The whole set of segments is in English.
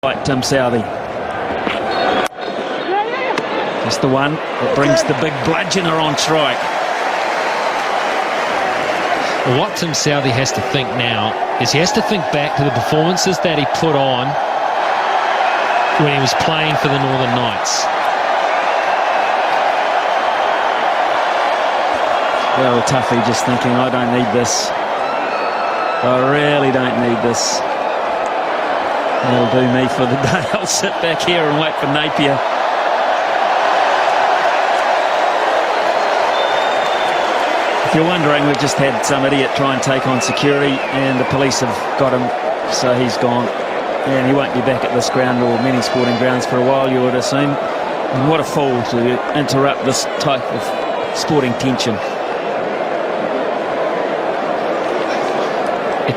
Right, Tim Southey. Just the one that brings the big bludgeoner on strike. Well, what Tim Southey has to think now is he has to think back to the performances that he put on when he was playing for the Northern Knights. Well, Tuffy just thinking, I don't need this. I really don't need this. That'll do me for the day. I'll sit back here and wait for Napier. If you're wondering, we've just had some idiot try and take on security, and the police have got him, so he's gone. And he won't be back at this ground or many sporting grounds for a while, you would assume. And what a fool to interrupt this type of sporting tension.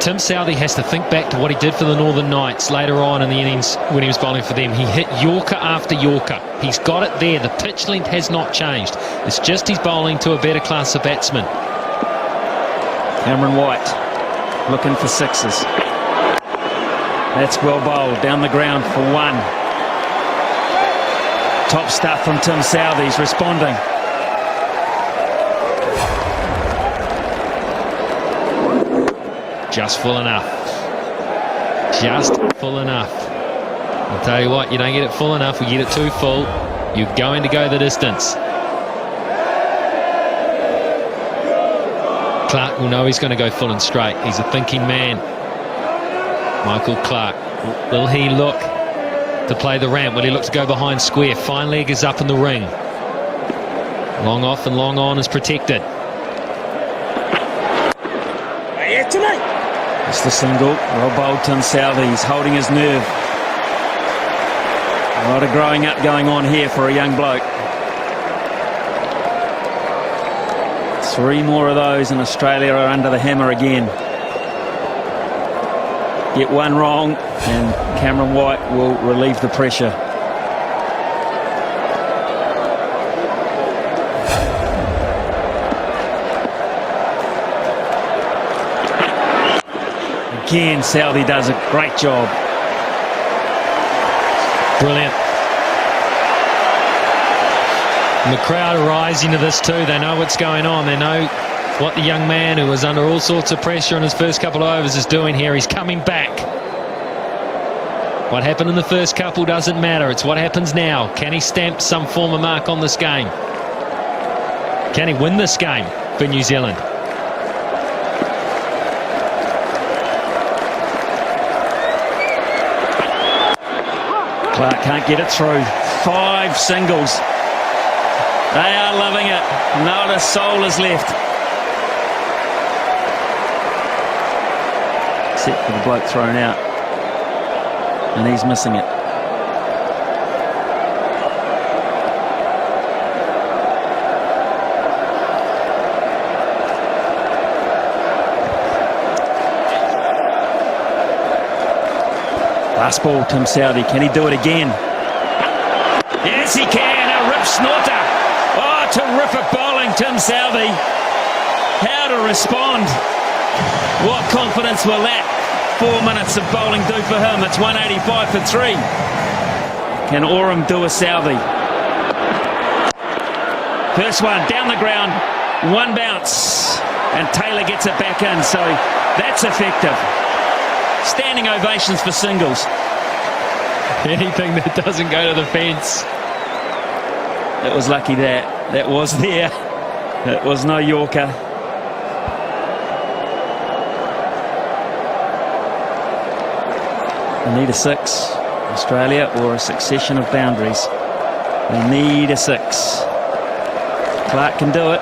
Tim Southey has to think back to what he did for the Northern Knights later on in the innings when he was bowling for them. He hit Yorker after Yorker. He's got it there. The pitch length has not changed. It's just he's bowling to a better class of batsmen. Cameron White looking for sixes. That's well bowled down the ground for one. Top stuff from Tim Southey. He's responding. Just full enough. Just full enough. I'll tell you what, you don't get it full enough, we get it too full, you're going to go the distance. Clark will know he's going to go full and straight. He's a thinking man. Michael Clark. Will he look to play the ramp? Will he look to go behind square? Fine leg is up in the ring. Long off and long on is protected. It's the single. Well bowled Tim Southey. He's holding his nerve. A lot of growing up going on here for a young bloke. 3 more of those and Australia are under the hammer again. Get one wrong and Cameron White will relieve the pressure. Again, Southey does a great job. Brilliant. And the crowd are rising to this too. They know what's going on. They know what the young man who was under all sorts of pressure in his first couple of overs is doing here. He's coming back. What happened in the first couple doesn't matter. It's what happens now. Can he stamp some form of mark on this game? Can he win this game for New Zealand? Clark can't get it through. 5 singles. They are loving it. Not a soul is left. Except for the bloke thrown out. And he's missing it. Last ball, Tim Southey. Can he do it again? Yes, he can. A rip snorter. Oh, terrific bowling, Tim Southey. How to respond. What confidence will that 4 minutes of bowling do for him? It's 185 for 3. Can Oram do a Southey? First one, down the ground. One bounce. And Taylor gets it back in. So that's effective. Standing ovations for singles. Anything that doesn't go to the fence. It was lucky that was there. It was no Yorker. They need a 6, Australia, or a succession of boundaries. They need a 6. Clark can do it.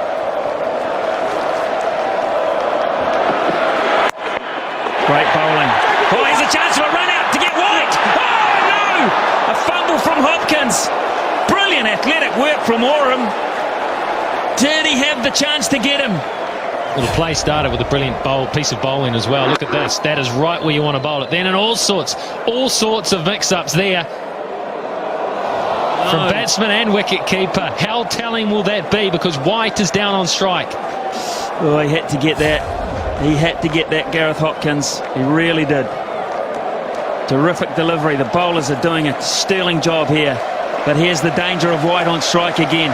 Great bowling. Oh, here's a chance for a run out to get White. Oh, no! A fumble from Hopkins. Brilliant athletic work from Oram. Did he have the chance to get him? Well, the play started with a brilliant piece of bowling as well. Look at this. That is right where you want to bowl it. Then, and all sorts of mix-ups there from batsman and wicket keeper. How telling will that be? Because White is down on strike. Oh, he had to get that. He had to get that, Gareth Hopkins. He really did. Terrific delivery. The bowlers are doing a sterling job here. But here's the danger of White on strike again.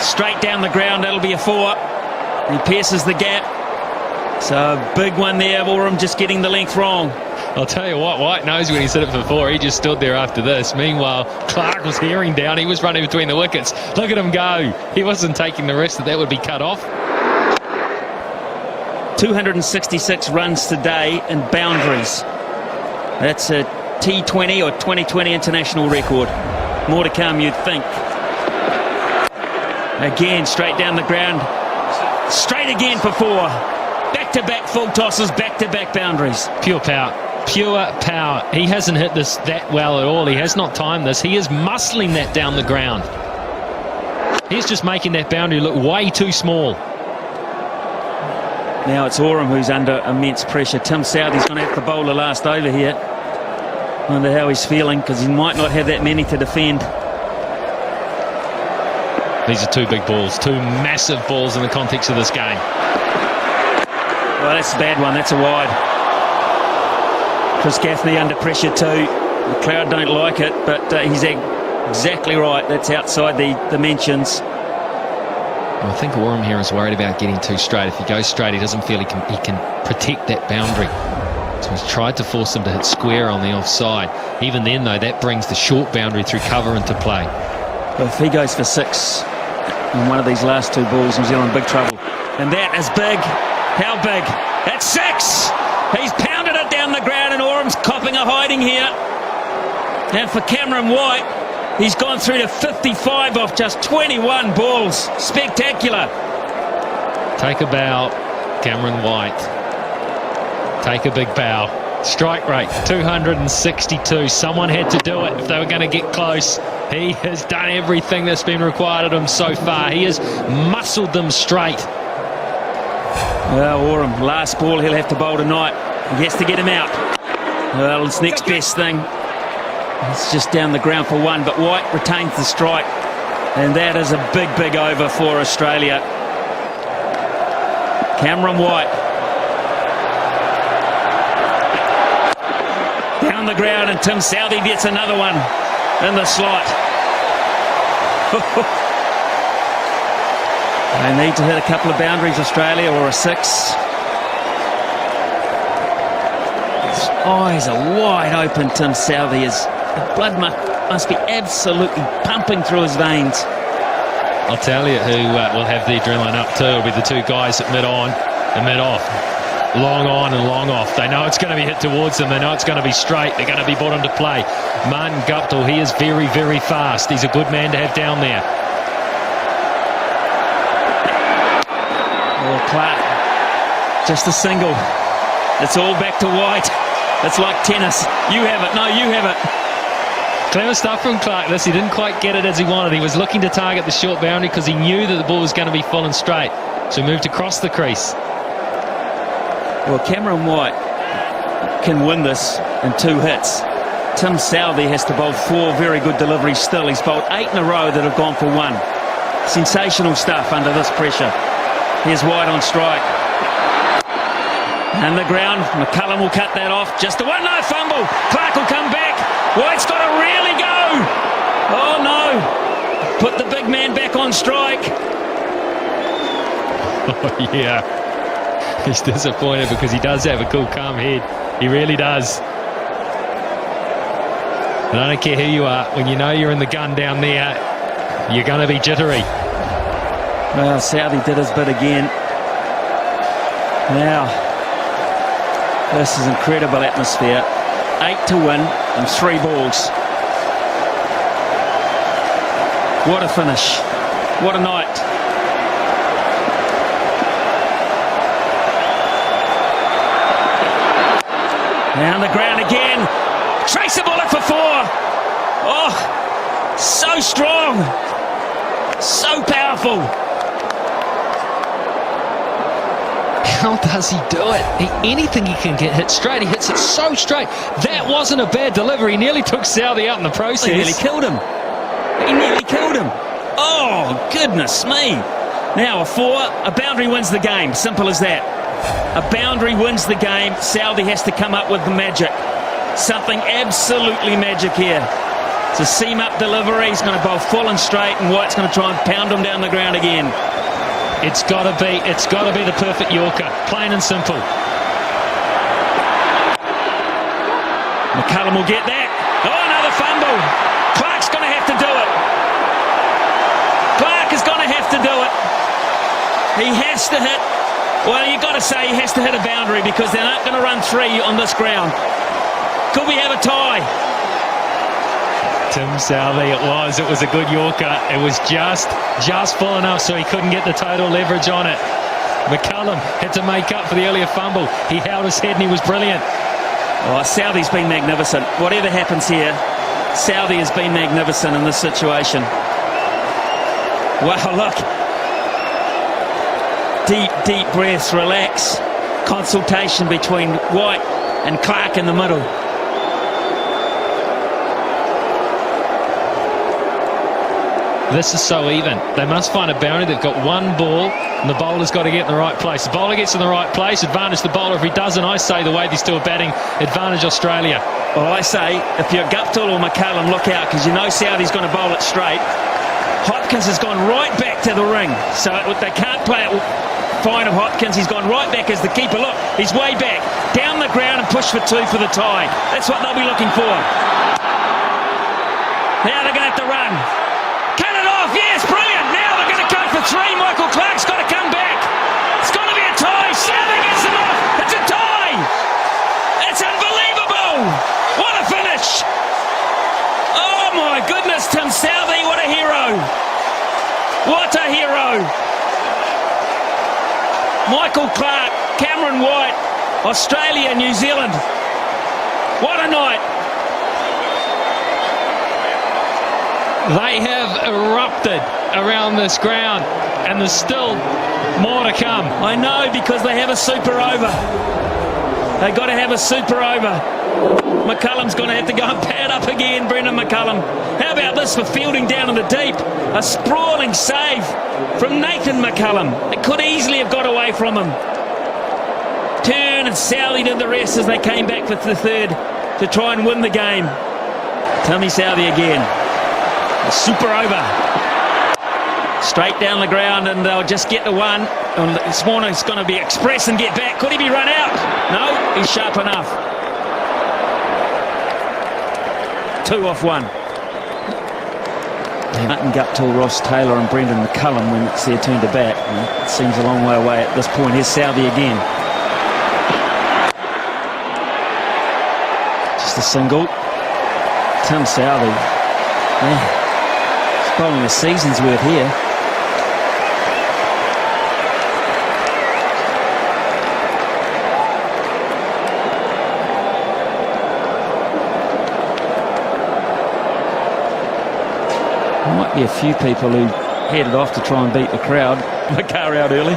Straight down the ground, that'll be a 4. He pierces the gap. So a big one there. Oram just getting the length wrong. I'll tell you what, White knows when he said it for 4. He just stood there after this. Meanwhile, Clark was hearing down. He was running between the wickets. Look at him go. He wasn't taking the risk that would be cut off. 266 runs today in boundaries. That's a T20 or 2020 international record. More to come, you'd think. Again, straight down the ground. Straight again for 4. Back-to-back full tosses, back-to-back boundaries. Pure power. Pure power. He hasn't hit this that well at all. He has not timed this. He is muscling that down the ground. He's just making that boundary look way too small. Now it's Oram who's under immense pressure. Tim Southey's going to have to bowl the last over here. Wonder how he's feeling, because he might not have that many to defend. These are 2 big balls, 2 massive balls in the context of this game. Well, that's a bad one. That's a wide. Chris Gaffney under pressure too. The crowd don't like it, but he's exactly right. That's outside the dimensions. Well, I think Oram here is worried about getting too straight. If he goes straight, he doesn't feel he can protect that boundary. So he's tried to force him to hit square on the offside. Even then, though, that brings the short boundary through cover into play. Well, if he goes for 6 in one of these last 2 balls, New Zealand in big trouble. And that is big. How big? That's 6! He's pounded it down the ground, and Oram's copping a hiding here. And for Cameron White, he's gone through to 55 off just 21 balls. Spectacular. Take a bow, Cameron White. Take a big bow. Strike rate, 262. Someone had to do it if they were going to get close. He has done everything that's been required of him so far. He has muscled them straight. Well, Oram, last ball he'll have to bowl tonight. He has to get him out. Well, it's next best thing. It's just down the ground for 1, but White retains the strike. And that is a big, big over for Australia. Cameron White. Down the ground, and Tim Southey gets another one in the slot. They need to hit a couple of boundaries, Australia, or a 6. His eyes are wide open, Tim Southey. The blood must be absolutely pumping through his veins. I'll tell you who will have the adrenaline up too. It'll be the 2 guys at mid-on and mid-off. Long on and long off. They know it's going to be hit towards them. They know it's going to be straight. They're going to be brought into play. Martin Guptill, he is very, very fast. He's a good man to have down there. Oh, Clark, just a single. It's all back to White. It's like tennis. You have it. No, you have it. Clever stuff from Clark. He didn't quite get it as he wanted. He was looking to target the short boundary because he knew that the ball was going to be full and straight. So he moved across the crease. Well, Cameron White can win this in 2 hits. Tim Southey has to bowl 4 very good deliveries still. He's bowled 8 in a row that have gone for 1. Sensational stuff under this pressure. Here's White on strike. And the ground, McCullum will cut that off. Just a 1-0 fumble. Clark will come back. White's got to really go. Oh no. Put the big man back on strike. Oh yeah. He's disappointed because he does have a cool, calm head. He really does. And I don't care who you are, when you know you're in the gun down there, you're going to be jittery. Well, Southey did his bit again. Now, this is incredible atmosphere. 8 to win and 3 balls. What a finish. What a night. Down the ground again. Trace a bullet for 4. Oh, so strong. So powerful. How does he do it? Anything he can get hit straight, he hits it so straight. That wasn't a bad delivery. He nearly took Southey out in the process. He nearly killed him. He nearly killed him. Oh, goodness me. Now a 4, a boundary wins the game. Simple as that. A boundary wins the game. Southey has to come up with the magic. Something absolutely magic here. It's a seam-up delivery. He's going to bowl full and straight, and White's going to try and pound him down the ground again. It's got to be the perfect Yorker, plain and simple. McCullum will get that. Oh, another fumble. Clark's going to have to do it. Clark is going to have to do it. He has to hit. Well, you've got to say he has to hit a boundary because they're not going to run 3 on this ground. Could we have a tie? Tim Southey, it was a good Yorker. It was just full enough so he couldn't get the total leverage on it. McCullum had to make up for the earlier fumble. He held his head and he was brilliant. Oh, Southey's been magnificent. Whatever happens here, Southey has been magnificent in this situation. Wow, look. Deep breaths, relax. Consultation between White and Clark in the middle. This is so even. They must find a boundary. They've got one ball and the bowler's got to get in the right place. The bowler gets in the right place, advantage the bowler. If he doesn't, I say the way they're still batting, advantage Australia. Well, I say, if you're Guptill or McCullum, look out, because you know Southey's going to bowl it straight. Hopkins has gone right back to the ring, so they can't play it fine of Hopkins. He's gone right back as the keeper. Look, he's way back, down the ground and push for 2 for the tie. That's what they'll be looking for. Now they're going to have to run. Cut it off, yes, brilliant. Now they're going to go for 3. Michael Clark's got to come back. It's going to be a tie. Southey gets them off. It's a tie. It's unbelievable. What a finish. Oh my goodness, Tim Southey, what a hero. What a hero. Michael Clark, Cameron White, Australia, New Zealand. What a night. They have erupted around this ground and there's still more to come. I know, because they have a super over. They've got to have a super over. McCullum's going to have to go and pad up again, Brendan McCullum. How about this for fielding down in the deep? A sprawling save from Nathan McCullum. It could easily have got away from him. Turn and Southey did the rest as they came back for the 3rd to try and win the game. Timmy Southey again. A super over. Straight down the ground, and they'll just get to 1. And this morning's going to be express and get back. Could he be run out? No, he's sharp enough. 2 off 1. Martin Guptill, Ross Taylor and Brendan McCullum when it's their turn to bat. And it seems a long way away at this point. Here's Southey again. Just a single. Tim Southey. Yeah. He's bowling a season's worth here. There might be a few people who headed off to try and beat the crowd. The car out early.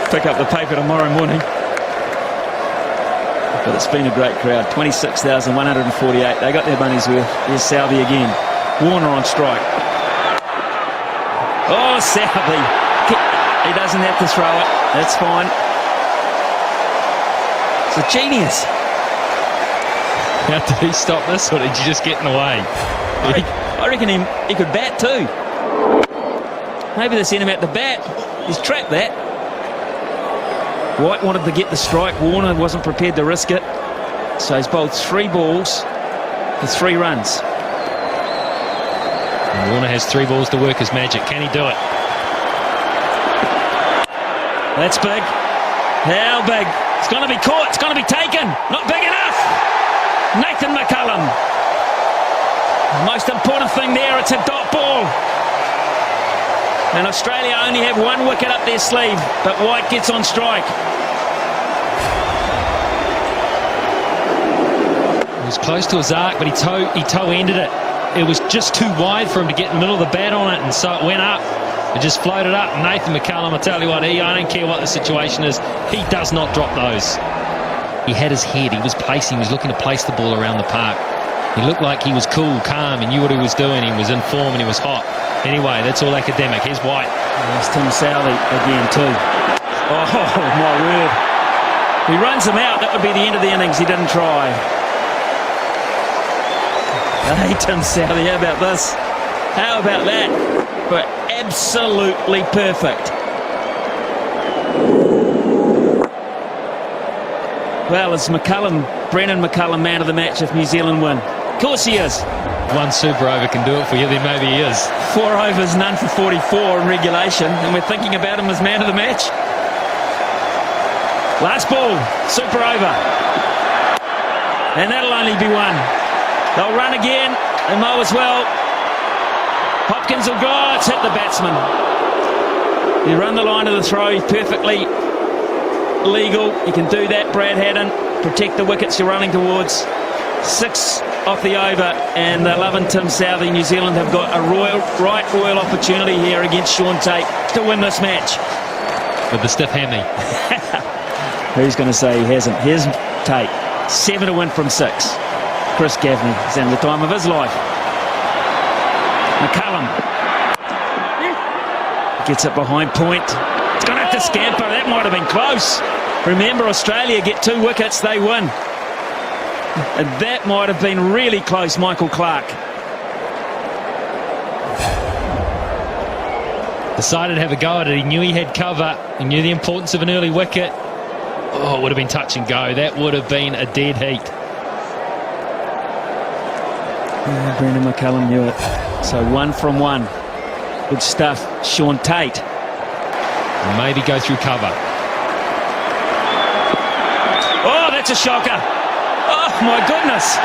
Pick up the paper tomorrow morning. But it's been a great crowd. 26,148. They got their money's worth. Here's Southey again. Warner on strike. Oh, Southey. He doesn't have to throw it. That's fine. It's a genius. How did he stop this, or did you just get in the way? I reckon he could bat too. Maybe they sent him out to bat. He's trapped that. White wanted to get the strike. Warner wasn't prepared to risk it. So he's bowled 3 balls for 3 runs. And Warner has 3 balls to work his magic. Can he do it? That's big. How big? It's going to be caught. It's going to be taken. Not big enough. Nathan McCullum. The most important thing there, it's a dot ball. And Australia only have 1 wicket up their sleeve, but White gets on strike. It was close to his arc, but he toe-ended it. It was just too wide for him to get in the middle of the bat on it, and so it went up. It just floated up. Nathan McCullum, I tell you what, I don't care what the situation is, he does not drop those. He had his head, he was looking to place the ball around the park. He looked like he was cool, calm, he knew what he was doing, he was in form and he was hot. Anyway, that's all academic. Here's White. There's Tim Southey again too. Oh, my word. He runs him out. That would be the end of the innings. He didn't try. Hey, Tim Southey, how about this? How about that? But absolutely perfect. Well, is Brendan McCullum man of the match if New Zealand win? Of course he is. One super over can do it for you, then maybe he is. 4 overs, none for 44 in regulation, and we're thinking about him as man of the match. Last ball, super over. And that'll only be one. They'll run again, and Mo as well. Hopkins will go, it's hit the batsman. You run the line of the throw, perfectly legal. You can do that, Brad Haddon. Protect the wickets you're running towards. 6 off the over, and they're loving Tim Southey. New Zealand have got a royal opportunity here against Sean Tate to win this match. With the stiff hammy. Who's going to say he hasn't? Here's Tate. 7 to win from 6. Chris Gaffney is having the time of his life. McCullum gets it behind point. It's going to have to scamper. That might have been close. Remember, Australia get 2 wickets, they win. And that might have been really close, Michael Clarke. Decided to have a go at it. He knew he had cover. He knew the importance of an early wicket. Oh, it would have been touch and go. That would have been a dead heat. Brendan McCullum knew it. So 1 from 1. Good stuff. Sean Tate. Maybe go through cover. Oh, that's a shocker. Oh, my goodness.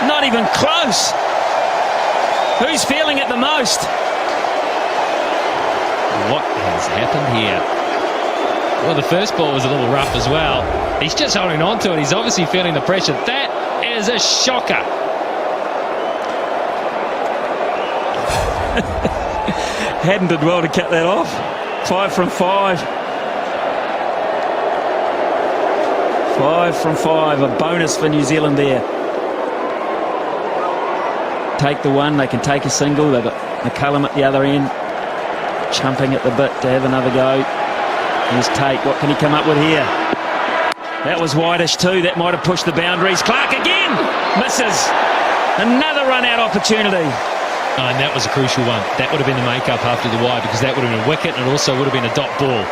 Not even close. Who's feeling it the most? What has happened here? Well, the first ball was a little rough as well. He's just holding on to it. He's obviously feeling the pressure. That is a shocker. Hadden did well to cut that off. 5 from 5. 5 from 5. A bonus for New Zealand there. Take the one. They can take a single. They've got McCullum at the other end, chumping at the bit to have another go. Here's Tate. What can he come up with here? That was wideish too. That might have pushed the boundaries. Clarke again misses. Another run-out opportunity. Oh, and that was a crucial one. That would have been the make-up after the wide, because that would have been a wicket, and it also would have been a dot ball.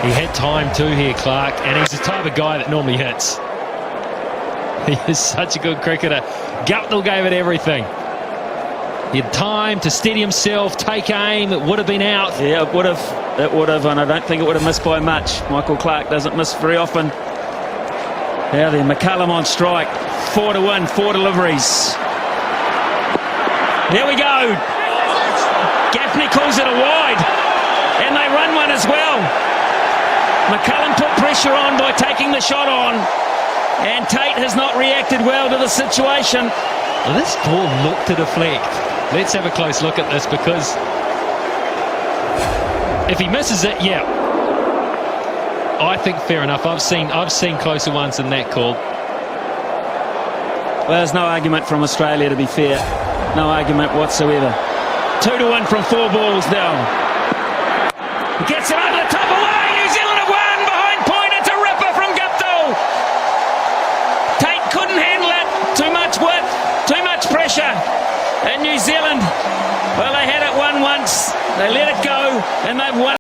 He had time too here, Clarke, and he's the type of guy that normally hits. He is such a good cricketer. Guptill gave it everything. He had time to steady himself, take aim. It would have been out. Yeah, it would have. It would have, and I don't think it would have missed by much. Michael Clarke doesn't miss very often. Now then, McCullum on strike. 4 to 1, 4 deliveries. There we go. Gaffney calls it a wide, and they run one as well. McCullum put pressure on by taking the shot on, and Tate has not reacted well to the situation. Well, this ball looked to deflect. Let's have a close look at this, because if he misses it, yeah, I think fair enough. I've seen closer ones than that call. Well, there's no argument from Australia, to be fair. No argument whatsoever. 2 to 1 from 4 balls now. He gets it over the top.